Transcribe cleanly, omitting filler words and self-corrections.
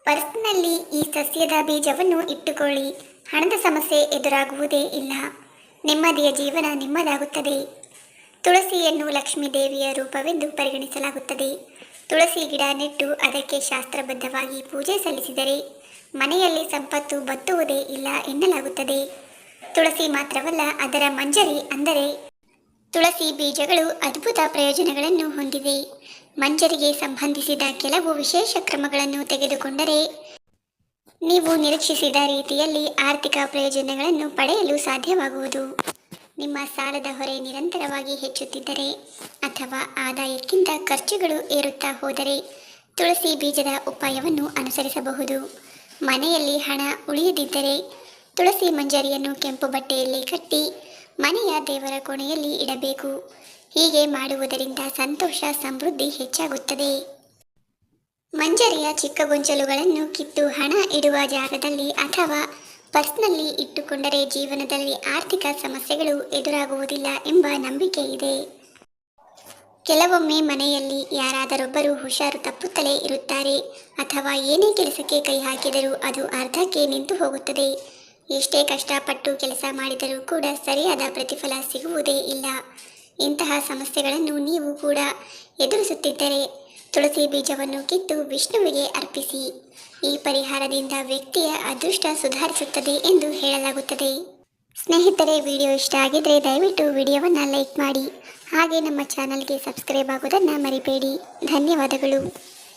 ಪರ್ಸ್ನಲ್ಲಿ ಈ ಸಸ್ಯದ ಬೀಜವನ್ನು ಇಟ್ಟುಕೊಳ್ಳಿ. ಹಣದ ಸಮಸ್ಯೆ ಎದುರಾಗುವುದೇ ಇಲ್ಲ. ನೆಮ್ಮದಿಯ ಜೀವನ ನಿಮ್ಮದಾಗುತ್ತದೆ. ತುಳಸಿಯನ್ನು ಲಕ್ಷ್ಮೀ ದೇವಿಯ ರೂಪವೆಂದು ಪರಿಗಣಿಸಲಾಗುತ್ತದೆ. ತುಳಸಿ ಗಿಡ ನೆಟ್ಟು ಅದಕ್ಕೆ ಶಾಸ್ತ್ರಬದ್ಧವಾಗಿ ಪೂಜೆ ಸಲ್ಲಿಸಿದರೆ ಮನೆಯಲ್ಲಿ ಸಂಪತ್ತು ಬತ್ತುವುದೇ ಇಲ್ಲ ಎನ್ನಲಾಗುತ್ತದೆ. ತುಳಸಿ ಮಾತ್ರವಲ್ಲ, ಅದರ ಮಂಜರಿ ಅಂದರೆ ತುಳಸಿ ಬೀಜಗಳು ಅದ್ಭುತ ಪ್ರಯೋಜನಗಳನ್ನು ಹೊಂದಿವೆ. ಮಂಜರಿಗೆ ಸಂಬಂಧಿಸಿದ ಕೆಲವು ವಿಶೇಷ ಕ್ರಮಗಳನ್ನು ತೆಗೆದುಕೊಂಡರೆ ನೀವು ನಿರೀಕ್ಷಿಸಿದ ರೀತಿಯಲ್ಲಿ ಆರ್ಥಿಕ ಪ್ರಯೋಜನಗಳನ್ನು ಪಡೆಯಲು ಸಾಧ್ಯವಾಗುವುದು. ನಿಮ್ಮ ಸಾಲದ ಹೊರೆ ನಿರಂತರವಾಗಿ ಹೆಚ್ಚುತ್ತಿದ್ದರೆ ಅಥವಾ ಆದಾಯಕ್ಕಿಂತ ಖರ್ಚುಗಳು ಏರುತ್ತಾ ಹೋದರೆ ತುಳಸಿ ಬೀಜದ ಉಪಾಯವನ್ನು ಅನುಸರಿಸಬಹುದು. ಮನೆಯಲ್ಲಿ ಹಣ ಉಳಿಯದಿದ್ದರೆ ತುಳಸಿ ಮಂಜರಿಯನ್ನು ಕೆಂಪು ಬಟ್ಟೆಯಲ್ಲಿ ಕಟ್ಟಿ ಮನೆಯ ದೇವರ ಕೋಣೆಯಲ್ಲಿ ಇಡಬೇಕು. ಹೀಗೆ ಮಾಡುವುದರಿಂದ ಸಂತೋಷ ಸಮೃದ್ಧಿ ಹೆಚ್ಚಾಗುತ್ತದೆ. ಮಂಜರಿಯ ಚಿಕ್ಕ ಗೊಂಚಲುಗಳನ್ನು ಕಿತ್ತು ಹಣ ಇಡುವ ಜಾಗದಲ್ಲಿ ಅಥವಾ ಪರ್ಸ್ನಲ್ಲಿ ಇಟ್ಟುಕೊಂಡರೆ ಜೀವನದಲ್ಲಿ ಆರ್ಥಿಕ ಸಮಸ್ಯೆಗಳು ಎದುರಾಗುವುದಿಲ್ಲ ಎಂಬ ನಂಬಿಕೆ ಇದೆ. ಕೆಲವೊಮ್ಮೆ ಮನೆಯಲ್ಲಿ ಯಾರಾದರೊಬ್ಬರು ಹುಷಾರು ತಪ್ಪುತ್ತಲೇ ಇರುತ್ತಾರೆ ಅಥವಾ ಏನೇ ಕೆಲಸಕ್ಕೆ ಕೈ ಹಾಕಿದರೂ ಅದು ಅರ್ಧಕ್ಕೆ ನಿಂತು ಹೋಗುತ್ತದೆ. ಎಷ್ಟೇ ಕಷ್ಟಪಟ್ಟು ಕೆಲಸ ಮಾಡಿದರೂ ಕೂಡ ಸರಿಯಾದ ಪ್ರತಿಫಲ ಸಿಗುವುದೇ ಇಲ್ಲ. ಇಂತಹ ಸಮಸ್ಯೆಗಳನ್ನು ನೀವು ಕೂಡ ಎದುರಿಸುತ್ತಿದ್ದರೆ ತುಳಸಿ ಬೀಜವನ್ನು ಕಿತ್ತು ವಿಷ್ಣುವಿಗೆ ಅರ್ಪಿಸಿ. ಈ ಪರಿಹಾರದಿಂದ ವ್ಯಕ್ತಿಯ ಅದೃಷ್ಟ ಸುಧಾರಿಸುತ್ತದೆ ಎಂದು ಹೇಳಲಾಗುತ್ತದೆ. ಸ್ನೇಹಿತರೆ, ವಿಡಿಯೋ ಇಷ್ಟ ಆಗಿದ್ರೆ ದಯವಿಟ್ಟು ವಿಡಿಯೋವನ್ನು ಲೈಕ್ ಮಾಡಿ. ಹಾಗೆ ನಮ್ಮ ಚಾನಲ್ಗೆ ಸಬ್ಸ್ಕ್ರೈಬ್ ಆಗೋದನ್ನು ಮರಿಬೇಡಿ. ಧನ್ಯವಾದಗಳು.